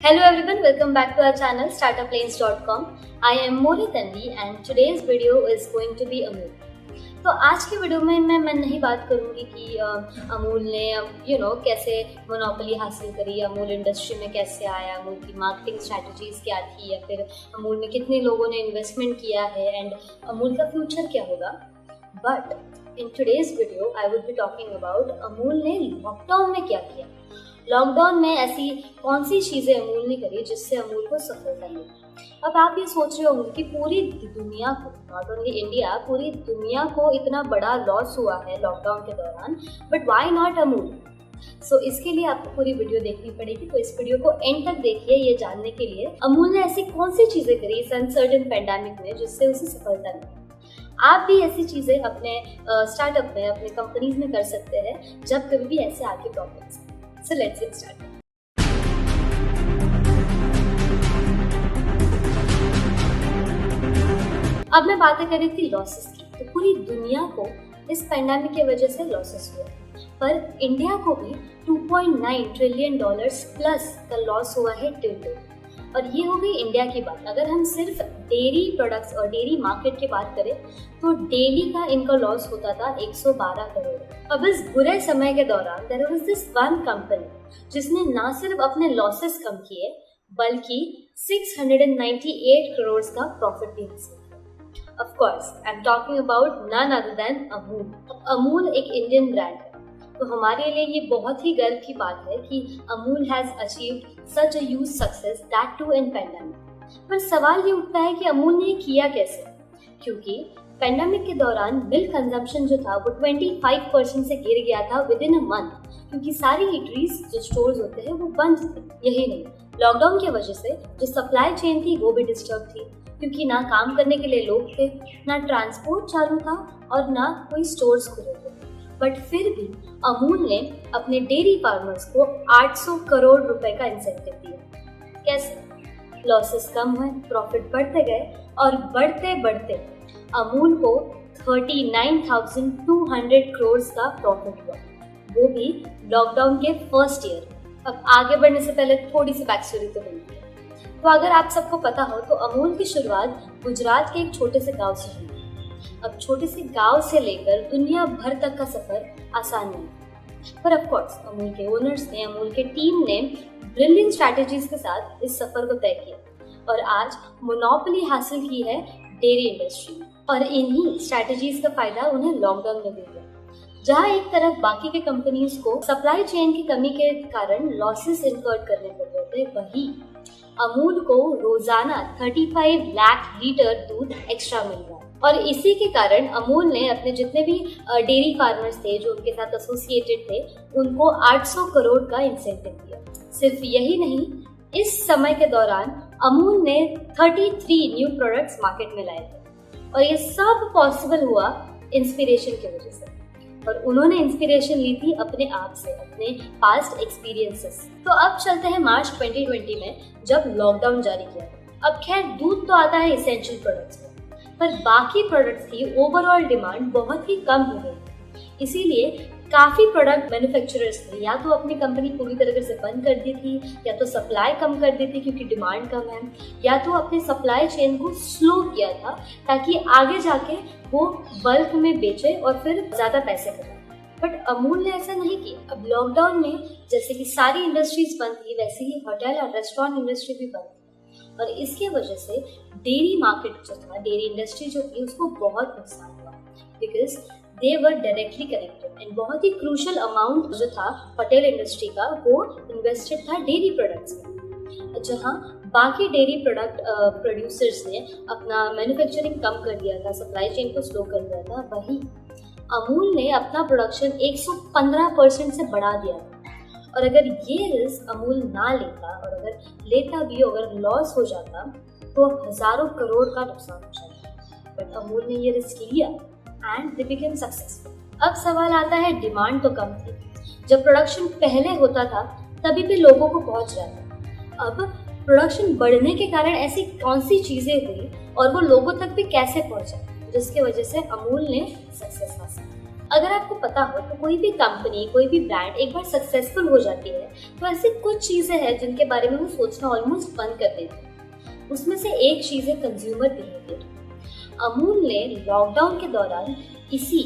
Hello everyone, welcome back to our channel startuplanes.com. I am Moli Tandi and today's video is going to be Amul. तो आज के video में मैं नहीं बात करूंगी कि अमूल ने कैसे मोनोपोली हासिल करी, अमूल इंडस्ट्री में कैसे आया, अमूल की मार्केटिंग स्ट्रैटेजीज क्या थी या फिर अमूल में कितने लोगों ने इन्वेस्टमेंट किया है एंड अमूल का फ्यूचर क्या होगा. But in today's video I would be talking about Amul ने लॉकडाउन में क्या किया. लॉकडाउन में ऐसी कौन सी चीज़ें अमूल ने करी जिससे अमूल को सफलता मिली. अब आप ये सोच रहे होंगे कि पूरी दुनिया को, नॉट ओनली इंडिया, पूरी दुनिया को इतना बड़ा लॉस हुआ है लॉकडाउन के दौरान, बट व्हाई नॉट अमूल. सो इसके लिए आपको पूरी वीडियो देखनी पड़ेगी. तो इस वीडियो को एंड तक देखिए ये जानने के लिए अमूल ने ऐसी कौन सी चीज़ें करी इस अनसर्टेन पैंडेमिक में जिससे उसे सफलता मिली. आप भी ऐसी चीज़ें अपने स्टार्टअप में, अपने कंपनीज में कर सकते हैं जब कभी भी ऐसे आके problems. So let's get started. अब मैं बातें कर रही थी लॉसेस की. तो पूरी दुनिया को इस पैंडेमिक की वजह से लॉसेस हुए, पर इंडिया को भी 2.9 ट्रिलियन डॉलर्स प्लस का लॉस हुआ है टिल डेट. और ये हो गई इंडिया की बात. अगर हम सिर्फ डेयरी प्रोडक्ट्स और डेयरी मार्केट की बात करें तो डेली का इनका लॉस होता था 112 करोड़. अब इस बुरे समय के दौरान there was this one company जिसने ना सिर्फ अपने लॉसेस कम किए बल्कि 698 करोड़ का प्रॉफिट भी हासिल किया. Of course I am talking about none other than Amul. Amul एक इंडियन ब्रांड है, तो हमारे लिए ये बहुत ही गर्व की बात है कि Amul has achieved such a huge success, that too in pandemic. पर सवाल ये उठता है कि अमूल ने किया कैसे, क्योंकि पैंडेमिक के दौरान मिल्क कंजम्पशन जो था वो 25% से गिर गया था विद इन अ मंथ, क्योंकि सारी ईटरीज जो स्टोर्स होते हैं वो बंद थे. यही नहीं, लॉकडाउन की वजह से जो सप्लाई चेन थी वो भी डिस्टर्ब थी, क्योंकि ना काम करने के लिए लोग थे, ना ट्रांसपोर्ट चालू था और ना कोई स्टोर्स खुले थे. बट फिर भी अमूल ने अपने डेयरी फार्मर्स को 800 करोड़ रुपए का इंसेंटिव दिया. कैसे? लॉसेस कम हुए, प्रॉफिट बढ़ते गए और बढ़ते बढ़ते अमूल को 39,200 करोड़ का प्रॉफिट हुआ, वो भी लॉकडाउन के फर्स्ट ईयर. अब आगे बढ़ने से पहले थोड़ी सी बैक स्टोरी तो बनती है. तो अगर आप सबको पता हो तो अमूल की शुरुआत गुजरात के एक छोटे से गांव से हुई. अब छोटे से गांव से लेकर दुनिया भर तक का सफर आसान नहीं, पर ऑफ कोर्स अमूल के ओनर्स ने, अमूल के टीम ने ब्रिलियंट स्ट्रैटेजीज के साथ इस सफर को तय किया और आज मोनोपोली हासिल की है डेयरी इंडस्ट्री में. और इन्हीं स्ट्रैटेजीज का फायदा उन्हें लॉकडाउन में भी हुआ. जहां एक तरफ बाकी के कंपनीज को सप्लाई चेन की कमी के कारण लॉसेस इनकर्ड करने पड़ रहे थे, वहीं अमूल को रोजाना 35 लाख लीटर दूध एक्स्ट्रा मिल रहा है. और इसी के कारण अमूल ने अपने जितने भी डेयरी फार्मर्स थे जो उनके साथ एसोसिएटेड थे उनको 800 करोड़ का इंसेंटिव दिया. सिर्फ यही नहीं, इस समय के दौरान अमूल ने 33 न्यू प्रोडक्ट्स मार्केट में लाए थे और ये सब पॉसिबल हुआ इंस्पिरेशन की वजह से. और उन्होंने इंस्पिरेशन ली थी अपने आप से, अपने पास्ट एक्सपीरियंसेस. तो अब चलते हैं मार्च 2020 में जब लॉकडाउन जारी किया. अब खैर दूध तो आता है इसेंशियल प्रोडक्ट्स में, पर बाकी प्रोडक्ट्स की ओवरऑल डिमांड बहुत ही कम हो गई. इसीलिए काफ़ी प्रोडक्ट मैन्युफैक्चरर्स ने या तो अपनी कंपनी पूरी तरीके से बंद कर दी थी, या तो सप्लाई कम कर दी थी क्योंकि डिमांड कम है, या तो अपने सप्लाई चेन को स्लो किया था ताकि आगे जाके वो बल्क में बेचे और फिर ज़्यादा पैसे कमाए. बट अमूल ने ऐसा नहीं किया. अब लॉकडाउन में जैसे कि सारी इंडस्ट्रीज बंद थी, वैसे ही होटल और रेस्टोरेंट इंडस्ट्री भी बंद थी और इसके वजह से डेयरी मार्केट जो था, डेयरी इंडस्ट्री जो थी, उसको बहुत नुकसान हुआ because they were directly connected and बहुत ही क्रूशल अमाउंट जो था होटल इंडस्ट्री का वो इन्वेस्टेड था डेयरी प्रोडक्ट्स में. जहाँ बाकी डेयरी प्रोडक्ट प्रोड्यूसर्स ने अपना मैन्युफैक्चरिंग कम कर दिया था, सप्लाई चेन को स्लो कर दिया था, वहीं अमूल ने अपना प्रोडक्शन 115% से बढ़ा दिया था. और अगर ये रिस्क अमूल ना लेता और अगर लेता भी, अगर लॉस हो जाता तो हजारों करोड़ का नुकसान हो जाता. बट अमूल ने ये रिस्क लिया एंड दे बिकेम सक्सेसफुल. अब सवाल आता है, डिमांड तो कम थी. जब प्रोडक्शन पहले होता था तभी भी लोगों को पहुंच रहा था. अब प्रोडक्शन बढ़ने के कारण ऐसी कौन सी चीजें हुई और वो लोगों तक भी कैसे पहुंचा जिसकी वजह से अमूल ने सक्सेस हासिल. अगर आपको पता हो तो कोई भी कंपनी, कोई भी ब्रांड एक बार सक्सेसफुल हो जाती है तो ऐसी कुछ चीज़ें हैं जिनके बारे में वो सोचना ऑलमोस्ट बंद कर देती है। उसमें से एक चीज़ है कंज्यूमर बिहेवियर। अमूल ने लॉकडाउन के दौरान इसी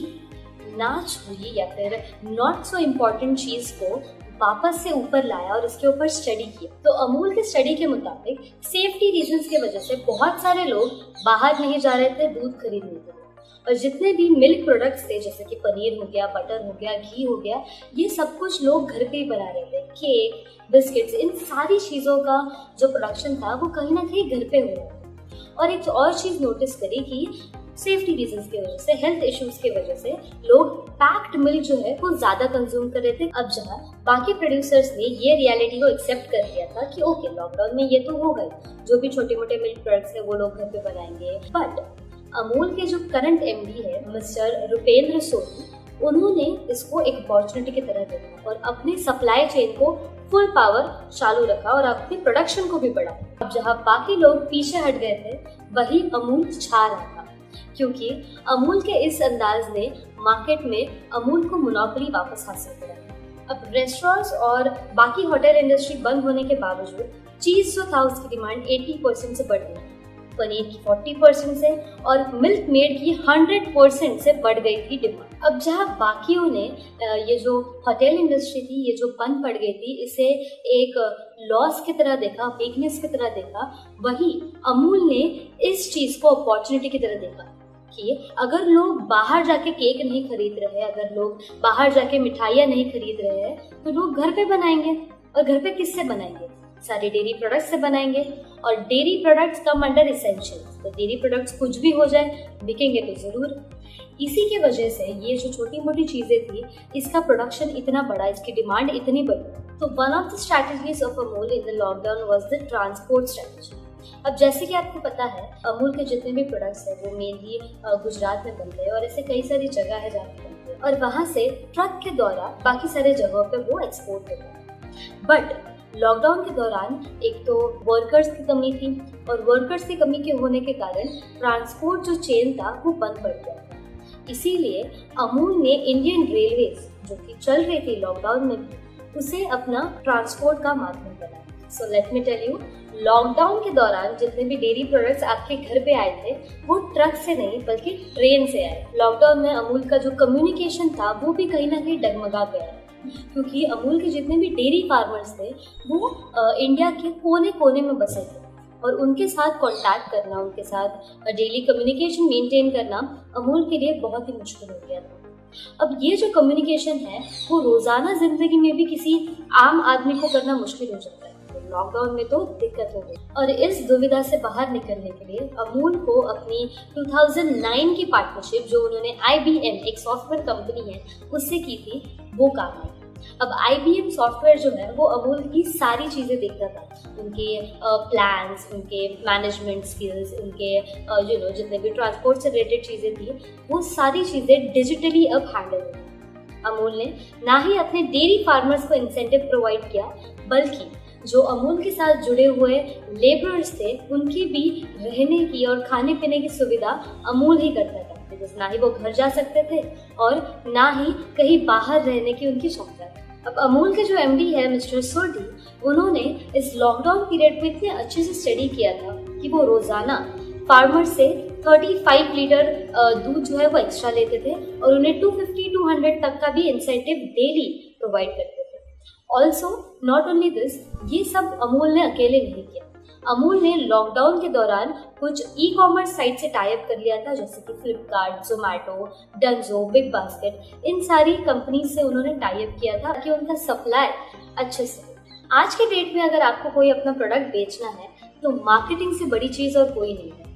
नाच हुई या फिर नॉट सो इम्पॉर्टेंट चीज़ को वापस से ऊपर लाया और इसके ऊपर स्टडी किया। तो अमूल के स्टडी के मुताबिक सेफ्टी रीजंस की वजह से बहुत सारे लोग बाहर नहीं जा रहे थे दूध खरीदने के लिए, और जितने भी मिल्क प्रोडक्ट्स थे जैसे कि पनीर हो गया, बटर हो गया, घी हो गया, ये सब कुछ लोग घर पे ही बना रहे थे। केक, बिस्किट्स, इन सारी चीज़ों का जो प्रोडक्शन था वो कहीं ना कहीं घर पे हो रहा था। और एक और चीज़ नोटिस करी कि सेफ्टी रीजंस की वजह से, हेल्थ इश्यूज की वजह से लोग पैक्ड मिल्क जो है वो ज़्यादा कंज्यूम कर रहे थे। अब जहाँ बाकी प्रोड्यूसर्स ने ये रियलिटी को एक्सेप्ट कर लिया था कि ओके, लॉकडाउन में ये तो हो गए, जो भी छोटे मोटे मिल्क प्रोडक्ट्स है वो लोग घर पे बनाएंगे। बट अमूल के जो करंट एमडी है मिस्टर रुपेंद्र सोनी, उन्होंने इसको एक अपॉर्चुनिटी की तरह देखा और अपनी सप्लाई चेन को फुल पावर चालू रखा और अपनी प्रोडक्शन को भी बढ़ाया। अब जहाँ बाकी लोग पीछे हट गए थे, वही अमूल छा रहा था, क्योंकि अमूल के इस अंदाज ने मार्केट में अमूल को मोनोपोली वापस हासिल करा। अब रेस्टोरेंट्स और बाकी होटल इंडस्ट्री बंद होने के बावजूद चीज़ जो था उसकी डिमांड 80% से बढ़ गई, पनीर की 40% से और मिल्क मेड की 100% से बढ़ गई थी डिमांड। अब जहाँ बाकियों ने ये जो होटल इंडस्ट्री थी, ये जो बंद पड़ गई थी, इसे एक लॉस की तरह देखा, वीकनेस की तरह देखा, वही अमूल ने इस चीज़ को अपॉर्चुनिटी की तरह देखा कि अगर लोग बाहर जाके केक नहीं खरीद रहे हैं, अगर लोग बाहर जाके मिठाइयाँ नहीं खरीद रहे हैं, तो लोग घर पे बनाएंगे। और घर पे किससे बनाएंगे? सारे डेयरी प्रोडक्ट्स से बनाएंगे, और dairy products come under essentials. तो डेयरी प्रोडक्ट्स कुछ भी हो जाए, बिकेंगे तो ज़रूर। इसी की वजह से ये जो छोटी मोटी चीज़ें थी, इसका प्रोडक्शन इतना बड़ा, इसकी डिमांड इतनी बड़ी। तो one of the strategies of Amul in the lockdown was the transport strategy. अब जैसे कि आपको पता है, अमूल के जितने भी प्रोडक्ट्स हैं वो मेनली गुजरात में बनते हैं और ऐसे कई सारी जगह है जहाँ पे बनते हैं, और वहाँ से ट्रक के द्वारा बाकी सारे जगहों पे वो एक्सपोर्ट होते हैं। बट लॉकडाउन के दौरान एक तो वर्कर्स की कमी थी, और वर्कर्स की कमी के होने के कारण ट्रांसपोर्ट जो चेन था वो बंद पड़ गया था। इसीलिए अमूल ने इंडियन रेलवेज, जो कि चल रही थी लॉकडाउन में भी, उसे अपना ट्रांसपोर्ट का माध्यम बनाया। So let me tell you, lockdown के दौरान जितने भी डेयरी प्रोडक्ट्स आपके घर पे आए थे वो ट्रक से नहीं बल्कि ट्रेन से आए। लॉकडाउन में अमूल का जो कम्युनिकेशन था वो भी कहीं ना कहीं डगमगा गया, क्योंकि अमूल के जितने भी डेयरी फार्मर्स थे वो इंडिया के कोने कोने में बसे थे, और उनके साथ कांटेक्ट करना, उनके साथ डेली कम्युनिकेशन मेंटेन करना अमूल के लिए बहुत ही मुश्किल हो गया था। अब ये जो कम्युनिकेशन है वो रोज़ाना ज़िंदगी में भी किसी आम आदमी को करना मुश्किल हो जाता है, लॉकडाउन में तो दिक्कत हो गई। और इस दुविधा से बाहर निकलने के लिए अमूल को अपनी 2009 की पार्टनरशिप, जो उन्होंने IBM, एक सॉफ्टवेयर कंपनी है, उससे की थी, वो काम आई। अब IBM सॉफ्टवेयर जो है वो अमूल की सारी चीज़ें देखता था, उनके प्लान्स, उनके मैनेजमेंट स्किल्स, उनके जितने भी ट्रांसपोर्ट से रिलेटेड चीज़ें थी, वो सारी चीज़ें डिजिटली अब हैंडल हुई। अमूल ने ना ही अपने डेयरी फार्मर्स को इंसेंटिव प्रोवाइड किया, बल्कि जो अमूल के साथ जुड़े हुए लेबरर्स थे उनकी भी रहने की और खाने पीने की सुविधा अमूल ही करता था, बिकॉज ना ही वो घर जा सकते थे और ना ही कहीं बाहर रहने की उनकी क्षमता थी। अब अमूल के जो MD है मिस्टर सोडी, उन्होंने इस लॉकडाउन पीरियड में इतने अच्छे से स्टडी किया था कि वो रोज़ाना फार्मर से 35 लीटर दूध जो है वो एक्स्ट्रा लेते थे, और उन्हें 250-200 तक का भी इंसेंटिव डेली प्रोवाइड करते थे। ऑल्सो नॉट ओनली दिस, ये सब अमूल ने अकेले नहीं किया। अमूल ने लॉकडाउन के दौरान कुछ ई-कॉमर्स साइट से टाई अप कर लिया था, जैसे कि फ्लिपकार्ट, जोमैटो, डंजो, बिग बास्केट, इन सारी कंपनी से उन्होंने टाई अप किया था कि उनका सप्लाई अच्छे से। आज के डेट में अगर आपको कोई अपना प्रोडक्ट बेचना है तो मार्केटिंग से बड़ी चीज़ और कोई नहीं है।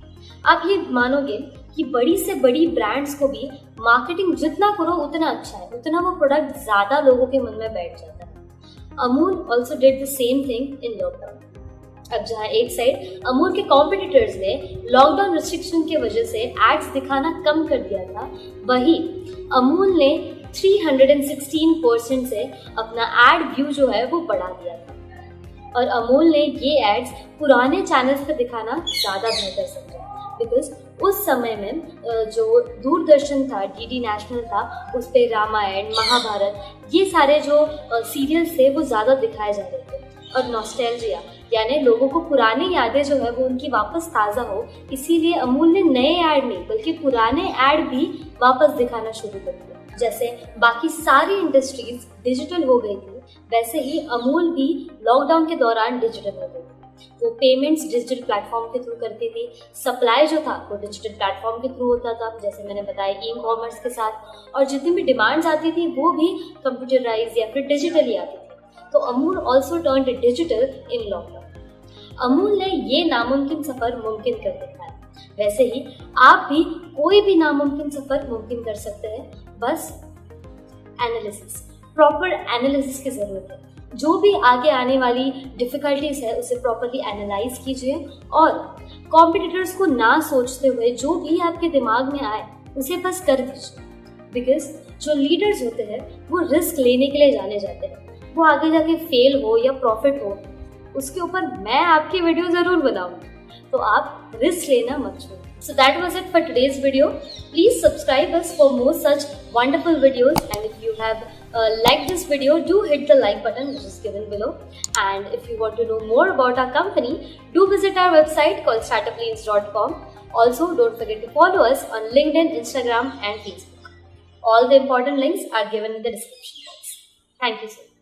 आप ये मानोगे कि बड़ी से बड़ी ब्रांड्स को भी मार्केटिंग जितना करो उतना अच्छा है, उतना वो प्रोडक्ट ज़्यादा लोगों के मन में बैठ जाता है। Amul also did the same thing in lockdown. अब जहाँ एक साइड अमूल के कॉम्पिटिटर्स ने लॉकडाउन रिस्ट्रिक्शन की वजह से एड्स दिखाना कम कर दिया था, वही अमूल ने 316% से अपना एड व्यू जो है वो बढ़ा दिया था, और अमूल ने ये एड्स पुराने चैनल्स पे दिखाना ज़्यादा बेहतर समझा, बिकॉज उस समय में जो दूरदर्शन था, डीडी नेशनल था, उस पे रामायण, महाभारत, ये सारे जो सीरियल्स थे वो ज़्यादा दिखाए जा रहे थे। और नॉस्टैल्जिया यानी लोगों को पुरानी यादें जो है वो उनकी वापस ताज़ा हो, इसीलिए अमूल ने नए ऐड नहीं बल्कि पुराने ऐड भी वापस दिखाना शुरू कर दिया। जैसे बाकी सारी इंडस्ट्रीज डिजिटल हो गई थी, वैसे ही अमूल भी लॉकडाउन के दौरान डिजिटल हो गई थी। वो पेमेंट्स डिजिटल प्लेटफॉर्म के थ्रू करती थी, सप्लाई जो था वो डिजिटल प्लेटफॉर्म के थ्रू होता था, जैसे मैंने बताया ई कॉमर्स के साथ, और जितनी भी डिमांड्स आती थी वो भी कंप्यूटराइज या फिर डिजिटली आती थी। तो Amul also turned digital in lockdown. Amul ने ये नामुमकिन सफर मुमकिन कर दिखाया। वैसे ही आप भी कोई भी नामुमकिन सफर मुमकिन कर सकते हैं, बस एनालिसिस, प्रॉपर एनालिसिस की जरूरत है। जो भी आगे आने वाली डिफिकल्टीज है उसे प्रॉपरली एनालाइज कीजिए और कॉम्पिटिटर्स को ना सोचते हुए जो भी आपके दिमाग में आए उसे बस कर दीजिए। बिकॉज जो लीडर्स होते हैं वो रिस्क लेने के लिए जाने जाते हैं। वो आगे जाके फेल हो या प्रॉफिट हो उसके ऊपर मैं आपकी वीडियो जरूर बनाऊंगी, तो आप रिस्क लेना मत छोड़िए। So that was it for today's video. Please subscribe us for more such wonderful videos, and if you have liked this video, do hit the like button which is given below. And if you want to know more about our company, do visit our website called startuplanes.com. Also, don't forget to follow us on LinkedIn, Instagram and Facebook. All the important links are given in the description box. Thank you so much.